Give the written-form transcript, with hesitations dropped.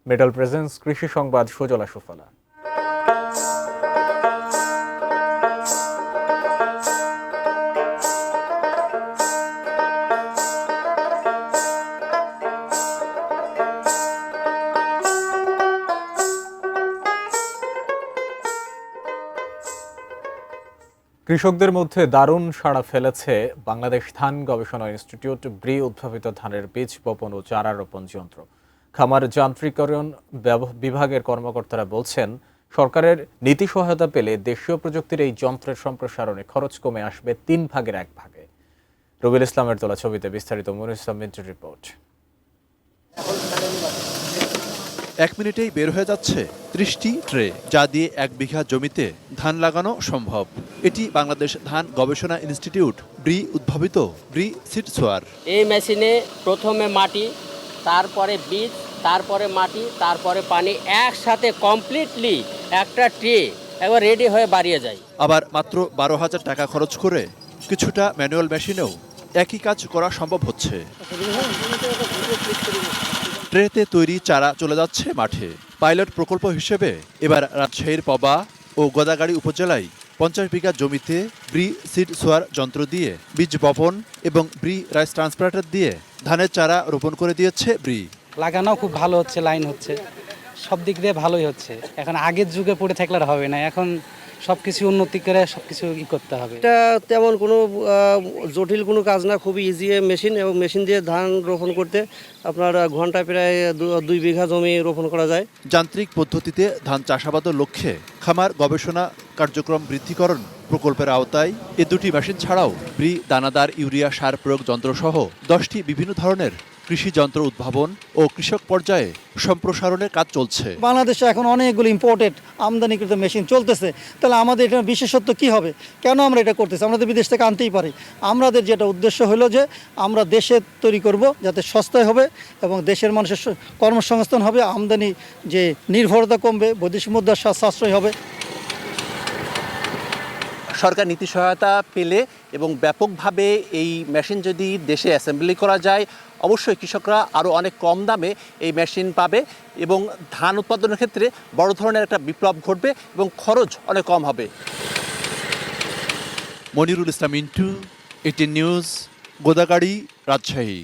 Metal presence কৃষি সংবাদ সুজলা সুফলা। কৃষকদের মধ্যে দারুণ সাড়া ফেলেছে বাংলাদেশ ধান গবেষণা ইনস্টিটিউট ব্রি উদ্ভাবিত ধানের বীজ বপন ও চারা রোপণ যন্ত্র। খামার যান্ত্রিকরণ বিভাগের কর্মকর্তারা বলছেন, সরকারের নীতি সহায়তা পেলে দেশীয় প্রযুক্তির এই যন্ত্রের সম্প্রসারণে খরচ কমে আসবে 3 ভাগের 1 ভাগে। রবিউল ইসলামের তোলা ছবিতে বিস্তারিত মনির ইসলাম মিন্টুর রিপোর্ট। 1 মিনিটেই বের হয়ে যাচ্ছে 30টি ট্রে, যা দিয়ে 1 বিঘা জমিতে ধান লাগানো সম্ভব। এটি বাংলাদেশ ধান গবেষণা ইনস্টিটিউট ব্রি উদ্ভাবিত ব্রি সিড সোয়ার। এই মেশিনে প্রথমে মাটি, তারপরে বীজ, তারপরে মাটি, তারপরে পানি একসাথে কমপ্লিটলি একটা ট্রে একবার রেডি হয়ে বাড়িয়ে যায়। আবার মাত্র 12,000 টাকা খরচ করে কিছুটা ম্যানুয়াল মেশিনেও একই কাজ করা সম্ভব হচ্ছে। ট্রেতে তৈরি চারা চলে যাচ্ছে মাঠে। পাইলট প্রকল্প হিসেবে এবার রাজশাহীর পবা ও গোদাগাড়ী উপজেলায় 50 বিঘা জমিতে ব্রি সিড সোয়ার যন্ত্র দিয়ে বীজ বপন এবং ব্রি রাইস ট্রান্সপ্লান্টার দিয়ে ধানের চারা রোপণ করে দিয়েছে ব্রি। লাগানো খুব ভালো হচ্ছে, লাইন হচ্ছে, সব দিক দিয়ে ভালোই হচ্ছে। এখন আগের যুগে পড়ে থাকলে আর হবে না, এখন সব কিছু উন্নতি করে সব কিছু করতে হবে। এটা তেমন কোনো জটিল কোনো কাজ না, খুবই ইজি মেশিন, এবং মেশিন দিয়ে ধান রোপণ করতে আপনার ঘন্টায় প্রায় 2 বিঘা জমি রোপণ করা যায়। যান্ত্রিক পদ্ধতিতে ধান চাষাবাদের লক্ষ্যে খামার গবেষণা কার্যক্রম বৃদ্ধিকরণ প্রকল্পের আওতায় এ 2টি মেশিন ছাড়াও ব্রি দানাদার ইউরিয়া সার প্রয়োগ যন্ত্রসহ 10টি বিভিন্ন ধরনের কৃষি যন্ত্র উদ্ভাবন ও কৃষক পর্যায়ে সম্প্রসারণের কাজ চলছে। বাংলাদেশে এখন অনেকগুলো ইম্পোর্টেড আমদানিকৃত মেশিন চলতেছে, তাহলে আমাদের এটা বিশেষত্ব কি হবে? কেন আমরা এটা করতেছি? আমরা তো বিদেশ থেকে আনতেই পারি। আমাদের যেটা উদ্দেশ্য হলো যে আমরা দেশে তৈরি করব, যাতে সস্তায় হবে এবং দেশের মানুষের কর্মসংস্থান হবে, আমদানি যে নির্ভরতা কমবে, বৈদেশিক মুদ্রার সাশ্রয় হবে। সরকার নীতি সহায়তা পেলে এবং ব্যাপকভাবে এই মেশিন যদি দেশে অ্যাসেম্বলি করা যায়, অবশ্যই কৃষকরা আরও অনেক কম দামে এই মেশিন পাবে এবং ধান উৎপাদনের ক্ষেত্রে বড় ধরনের একটা বিপ্লব ঘটবে এবং খরচ অনেক কম হবে। মনিরুল ইসলাম মিন্টু, 18 নিউজ, গোদাগাড়ী, রাজশাহী।